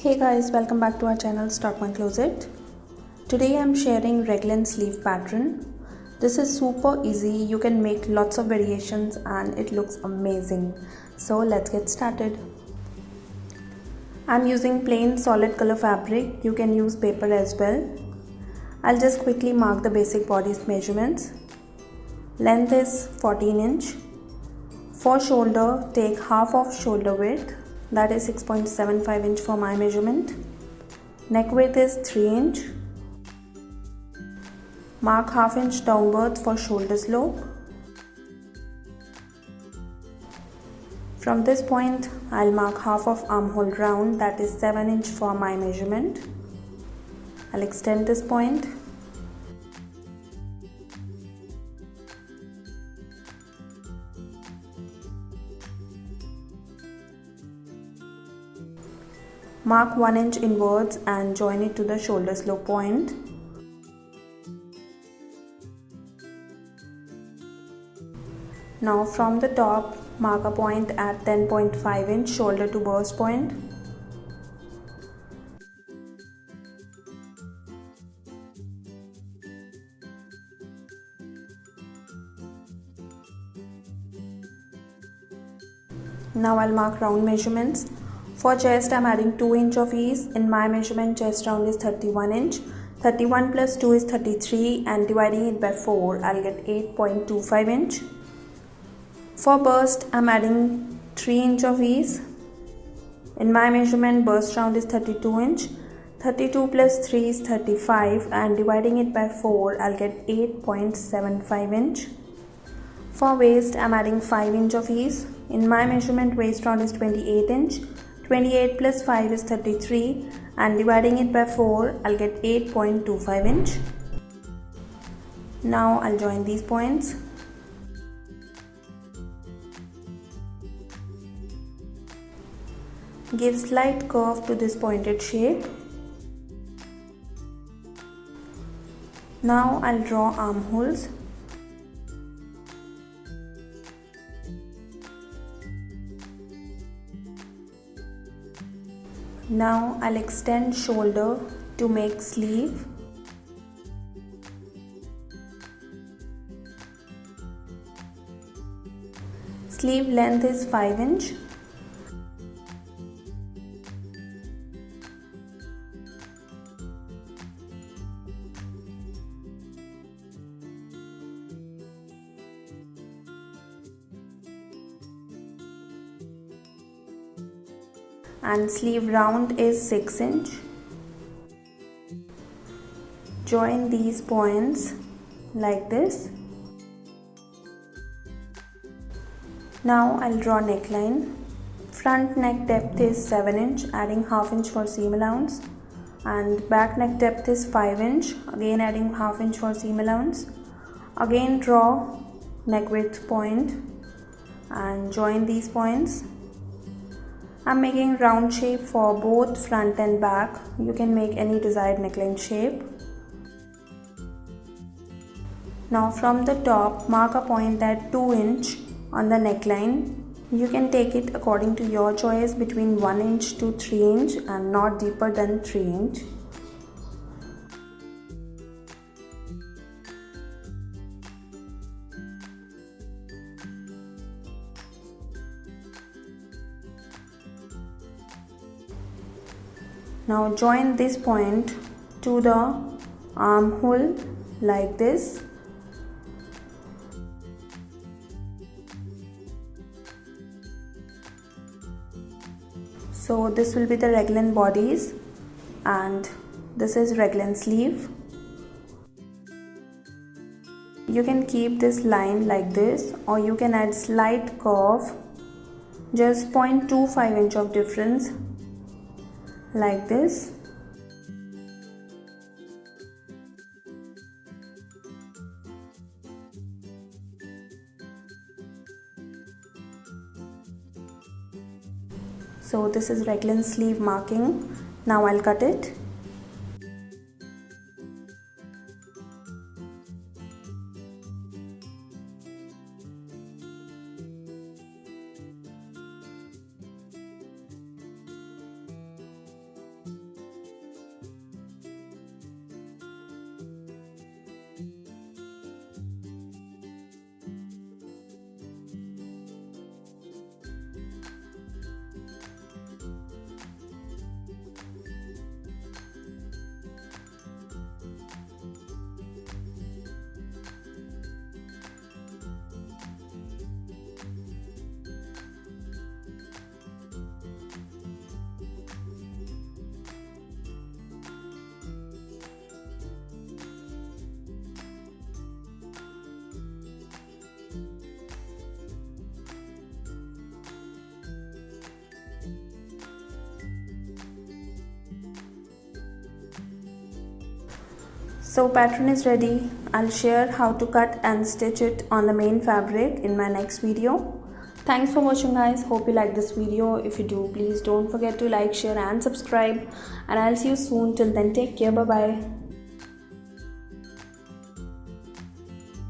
Hey guys, welcome back to our channel Stalk My Closet. Today I'm sharing Raglan sleeve pattern. This is super easy. You can make lots of variations and it looks amazing. So let's get started. I'm using plain solid color fabric. You can use paper as well. I'll just quickly mark the basic body's measurements. Length is 14 inch. For shoulder, take half of shoulder width. That is 6.75 inch for my measurement. Neck width is 3 inch. Mark half inch downwards for shoulder slope. From this point, I'll mark half of armhole round, that is 7 inch for my measurement. I'll extend this point. Mark 1 inch inwards and join it to the shoulder slope point. Now from the top, mark a point at 10.5 inch shoulder to burst point. Now I'll mark round measurements. For chest, I'm adding 2 inch of ease. In my measurement, chest round is 31 inch. 31 plus 2 is 33 and dividing it by 4, I'll get 8.25 inch. For burst, I'm adding 3 inch of ease. In my measurement, burst round is 32 inch. 32 plus 3 is 35 and dividing it by 4, I'll get 8.75 inch. For waist, I'm adding 5 inch of ease. In my measurement, waist round is 28 inch. 28 plus 5 is 33 and dividing it by 4, I'll get 8.25 inch. Now I'll join these points. Give slight curve to this pointed shape. Now I'll draw armholes. Now I'll extend shoulder to make sleeve. Sleeve length is 5 inch. And sleeve round is 6 inch. Join these points like this. Now I'll draw neckline. Front neck depth is 7 inch, adding half inch for seam allowance, and back neck depth is 5 inch, again adding half inch for seam allowance. Again draw neck width point and join these points. I'm making round shape for both front and back. You can make any desired neckline shape. Now from the top, mark a point at 2 inch on the neckline. You can take it according to your choice between 1 inch to 3 inch and not deeper than 3 inch. Now join this point to the armhole like this. So this will be the Raglan bodies and this is Raglan sleeve. You can keep this line like this or you can add slight curve, just 0.25 inch of difference like this. So this is Raglan sleeve marking. Now I'll cut it. So pattern is ready. I'll share how to cut and stitch it on the main fabric in my next video. Thanks for watching guys. Hope you like this video. If you do, please don't forget to like, share and subscribe. And I'll see you soon. Till then, take care. Bye bye.